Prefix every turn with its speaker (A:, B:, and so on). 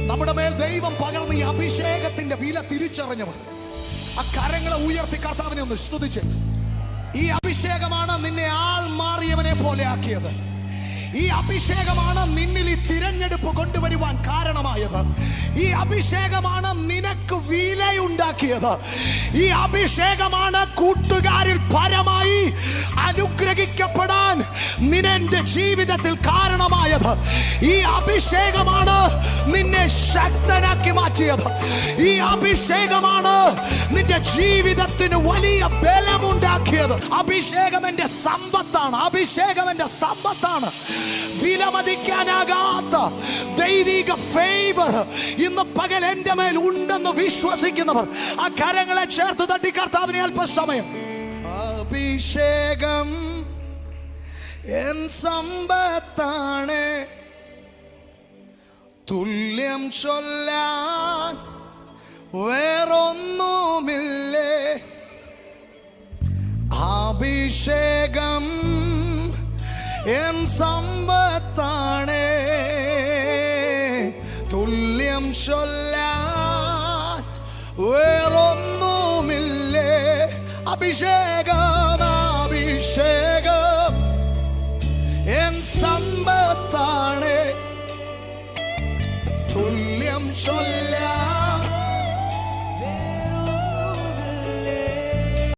A: നമ്മുടെ മേൽ ദൈവം പകർന്ന ഈ അഭിഷേകത്തിന്റെ വില തിരിച്ചറിഞ്ഞവർ ആ കരങ്ങളെ ഉയർത്തി കർത്താവിനെ ഒന്ന് സ്തുതിച്ച്. ഈ അഭിഷേകമാണ് നിന്നെ ആൾ മാറിയവനെ പോലെ ആക്കിയത്. ഈ അഭിഷേകമാണ് നിന്നിൽ ഈ തിരഞ്ഞെടുപ്പ് കൊണ്ടുവരുവാൻ കാരണമായത്. ഈ അഭിഷേകമാണ് നിനക്ക് വിലയുണ്ടാക്കിയത്. ഈ അഭിഷേകമാണ് കൂട്ടുകാരിൽ പരമായി അനുഗ്രഹിക്കപ്പെടാൻ നിന്റെ ജീവിതത്തിൽ കാരണമായത്. ഈ അഭിഷേകമാണ് നിന്നെ ശക്തനാക്കി മാറ്റിയത്. ഈ അഭിഷേകമാണ് നിന്റെ ജീവിതത്തിന് വലിയ ബലമുണ്ടാക്കിയത്. അഭിഷേകം എന്റെ സമ്പത്താണ്. അഭിഷേകം എന്റെ സമ്പത്താണ്. വിലമതിക്കാനാകാത്ത ദൈവിക ഫേവർ ഇന്ന് പകൽ എന്റെ മേൽ ഉണ്ടെന്ന് വിശ്വസിക്കുന്നവർ ആ കരങ്ങളെ ചേർത്ത് തട്ടി കർത്താവിനെ അല്പസമയം. അഭിഷേകം എൻ സമ്പത്താണ്, തുല്യം ചൊല്ലാൻ വേറൊന്നുമില്ലേ. അഭിഷേകം എൻ സമ്പത്താണ്, തുല്യം ചൊല്ലാൻ വേറൊന്നുമില്ലേ. അഭിഷേകം